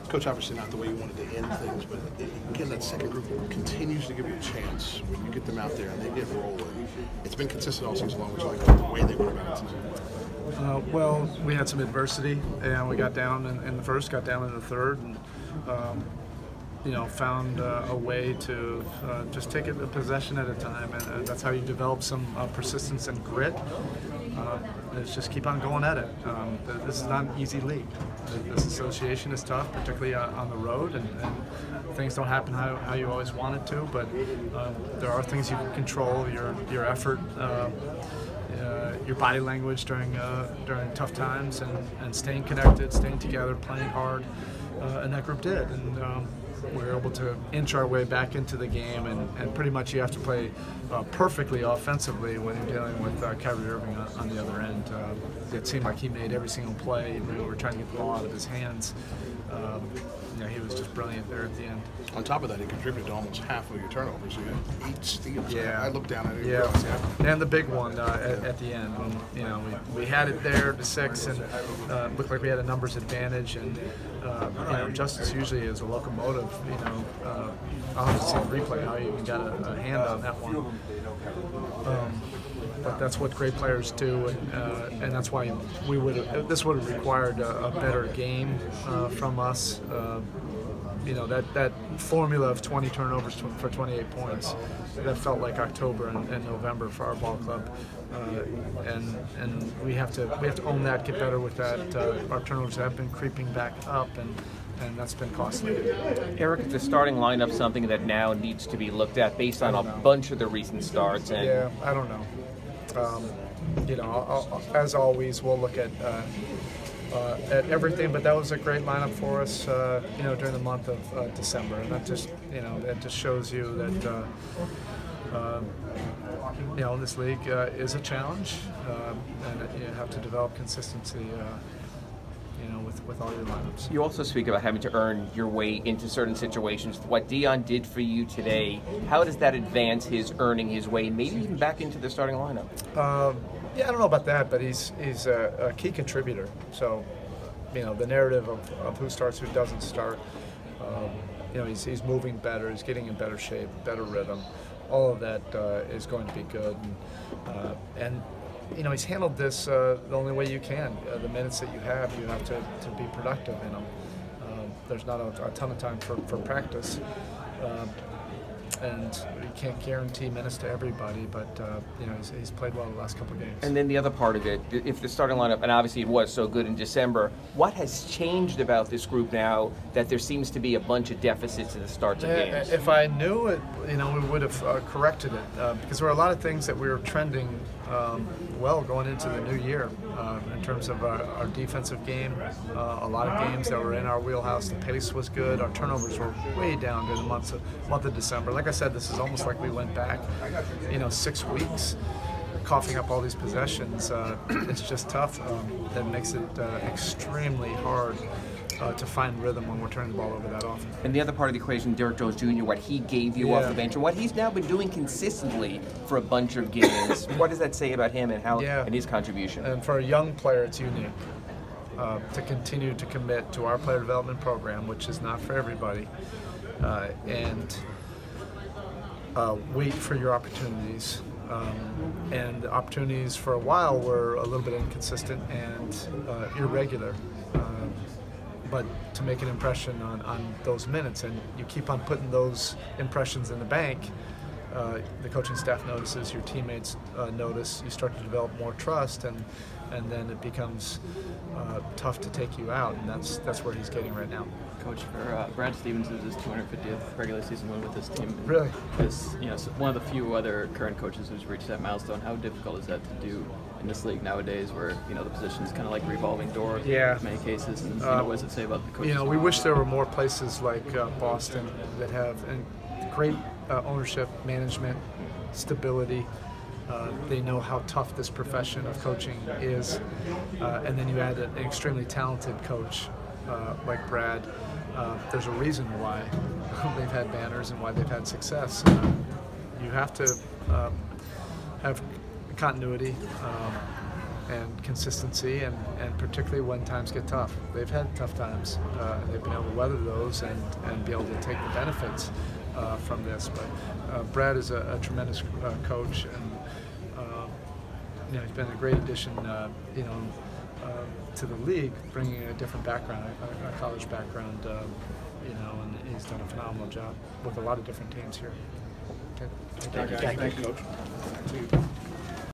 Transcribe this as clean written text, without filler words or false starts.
Coach, obviously not the way you wanted to end things, but again, that second group continues to give you a chance when you get them out there and they get rolling. It's been consistent all season long, which I like the way they went about it. Well, we had some adversity, and we got down in the first, got down in the third, and found a way to just take it a possession at a time, and that's how you develop some persistence and grit. Is just keep on going at it. This is not an easy league. This association is tough, particularly on the road, and things don't happen how you always want it to, but there are things you can control, your effort, your body language during tough times, and staying connected, staying together, playing hard, and that group did. And we were able to inch our way back into the game, and pretty much you have to play perfectly offensively when you're dealing with Kyrie Irving on the other end. It seemed like he made every single play, even when we were trying to get the ball out of his hands. He was just brilliant there at the end. On top of that, he contributed to almost half of your turnovers. You had 8 steals. Yeah. I looked down at it. Yeah, and the big one at the end when we had it there to 6, and looked like we had a numbers advantage. And Justice usually is a locomotive. I'll have to see the replay how he even got a hand on that one. But that's what great players do, and that's why this would have required a better game from us. That formula of 20 turnovers for 28 points, that felt like October and November for our ball club, and we have to own that, get better with that. Our turnovers have been creeping back up, and that's been costly. Erik, is the starting lineup something that now needs to be looked at based on a bunch of the recent starts? Yeah, I don't know. As always, we'll look at everything, but that was a great lineup for us, during the month of December, and that just shows you that this league is a challenge, and you have to develop consistency. With all your lineups. You also speak about having to earn your way into certain situations. What Dion did for you today, how does that advance his earning his way, maybe even back into the starting lineup? I don't know about that, but he's a key contributor. So, the narrative of who starts, who doesn't start, he's moving better, he's getting in better shape, better rhythm. All of that is going to be good. And he's handled this the only way you can. The minutes that you have to be productive in them. There's not a ton of time for practice, and you can't guarantee minutes to everybody, but he's played well the last couple of games. And then the other part of it, if the starting lineup, and obviously it was so good in December, what has changed about this group now that there seems to be a bunch of deficits at the starts of games? If I knew it, we would have corrected it, because there were a lot of things that we were trending well going into the new year in terms of our defensive game. A lot of games that were in our wheelhouse. The pace was good. Our turnovers were way down during the month of December. Like I said, this is almost like we went back, 6 weeks, coughing up all these possessions. It's just tough. That makes it extremely hard to find rhythm when we're turning the ball over that often. And the other part of the equation, Derrick Jones Jr., what he gave you off the bench, and what he's now been doing consistently for a bunch of games. What does that say about him and and his contribution? And for a young player, it's unique to continue to commit to our player development program, which is not for everybody, and wait for your opportunities. And the opportunities for a while were a little bit inconsistent and irregular. But to make an impression on those minutes, and you keep on putting those impressions in the bank, the coaching staff notices, your teammates notice, you start to develop more trust, and then it becomes tough to take you out, and that's where he's getting right now. Coach, for Brad Stevens, is his 250th regular season win with this team. Really? As one of the few other current coaches who's reached that milestone, how difficult is that to do in this league nowadays, where the position is kind of like a revolving door in many cases? And what does it say about the coaches? We wish there were more places like Boston that have great ownership, management, stability. They know how tough this profession of coaching is, and then you add an extremely talented coach like Brad. There's a reason why they've had banners and why they've had success. You have to have continuity, and consistency, and particularly when times get tough. They've had tough times. They've been able to weather those and be able to take the benefits from this. But Brad is a tremendous coach, and he's been a great addition, to the league, bringing a different background, a college background, and he's done a phenomenal job with a lot of different teams here. Okay. Thank you, Coach.